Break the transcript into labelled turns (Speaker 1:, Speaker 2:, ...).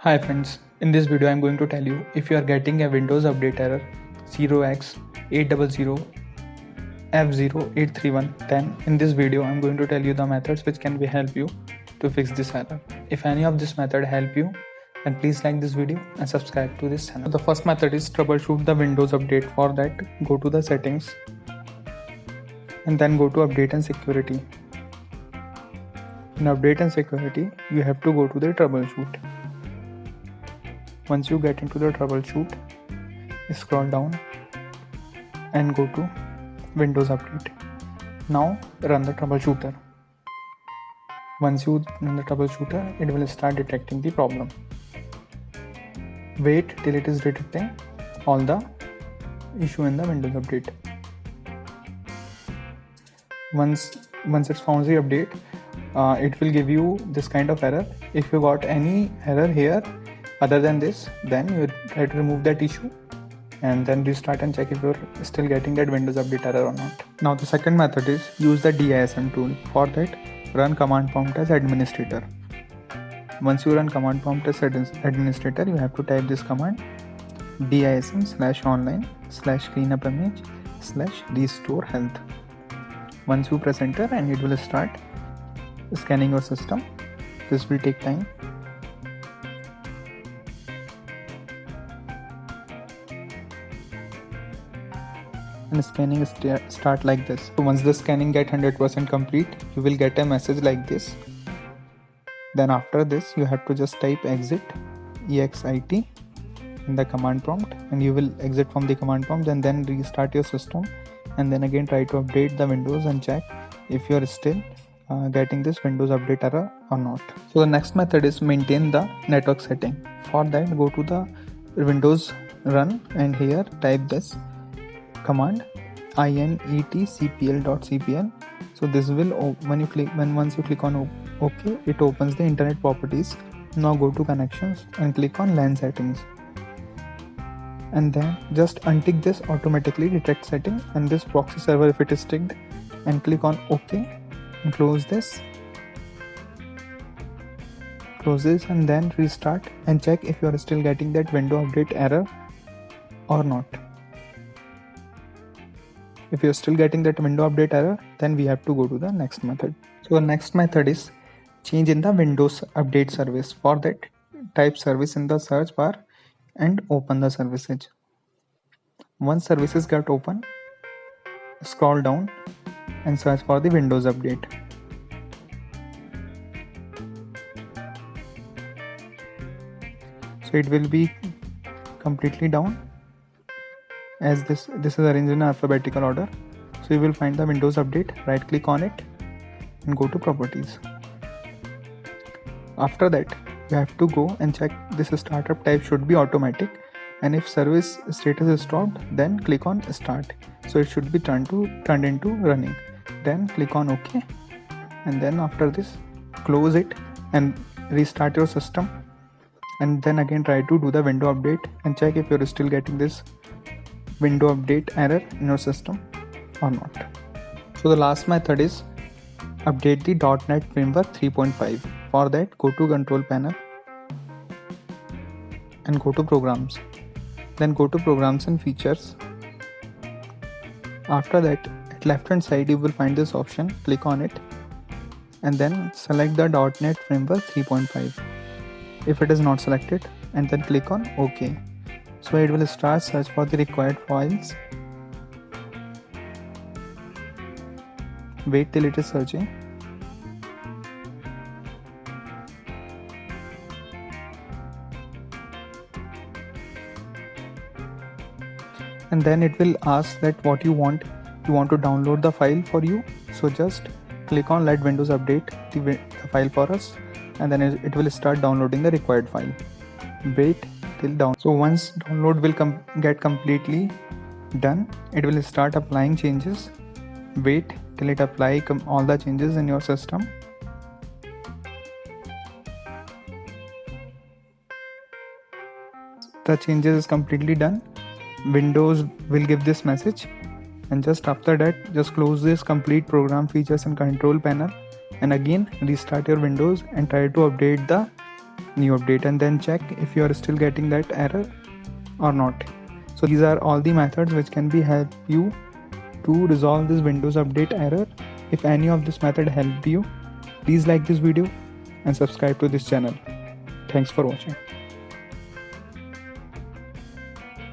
Speaker 1: Hi friends, in this video I am going to tell you if you are getting a Windows update error 0x800F0831, then in this video I am going to tell you the methods which can help you to fix this error. If any of this method help you, then please like this video and subscribe to this channel. The first method is troubleshoot the Windows update. For that, go to the settings and then go to update and security. In update and security, you have to go to the troubleshoot. Once you get into the troubleshoot, scroll down and go to Windows Update. Now run the troubleshooter. Once you run the troubleshooter, it will start detecting the problem. Wait till it is detecting all the issue in the Windows Update. Once it found the update, it will give you this kind of error. If you got any error here other than this, then you try to remove that issue and then restart and check if you're still getting that Windows Update error or not. Now the second method is use the DISM tool. For that, run command prompt as administrator. Once you run command prompt as administrator, you have to type this command dism/online/cleanupimage/restore health. Once you press enter, and it will start scanning your system. This will take time. And scanning start like this. So once the scanning get 100% complete, you will get a message like this. Then after this, you have to just type exit in the command prompt, and you will exit from the command prompt and then restart your system, and then again try to update the Windows and check if you are still getting this Windows Update error or not. So the next method is maintain the network setting. For that, go to the Windows run and here type this command inetcpl.cpl. So this will, once you click on OK, it opens the internet properties. Now go to connections and click on LAN settings, and then just untick this automatically detect setting and this proxy server if it is ticked, and click on OK and close this, and then restart and check if you are still getting that Windows Update error or not. If you're still getting that Windows Update error, then we have to go to the next method. So the next method is change in the Windows Update service. For that, type service in the search bar and open the services. Once services get open, scroll down and search for the Windows Update. So it will be completely down, as this is arranged in alphabetical order. So you will find the Windows Update, right click on it and go to properties. After that, you have to go and check this startup type should be automatic, and if service status is stopped, then click on start. So it should be turned into running. Then click on OK, and then after this close it and restart your system, and then again try to do the Windows Update and check if you're still getting this Windows Update error in your system or not. So the last method is update the .NET Framework 3.5. For that, go to Control Panel and go to Programs. Then go to Programs and Features. After that, at left hand side you will find this option. Click on it and then select the .NET Framework 3.5 if it is not selected, and then click on OK. So it will start search for the required files. Wait till it is searching. And then it will ask that what you want. You want to download the file for you. So just click on let Windows update the file for us, and then it will start downloading the required file. Wait till down. So once download will get completely done, it will start applying changes. Wait till it apply all the changes in your system. The changes is completely done. Windows will give this message, and just after that, just close this complete program features and control panel, and again restart your Windows and try to update the new update, and then check if you are still getting that error or not. So these are all the methods which can be help you to resolve this Windows Update error. If any of this method helped you, please like this video and subscribe to this channel. Thanks for watching.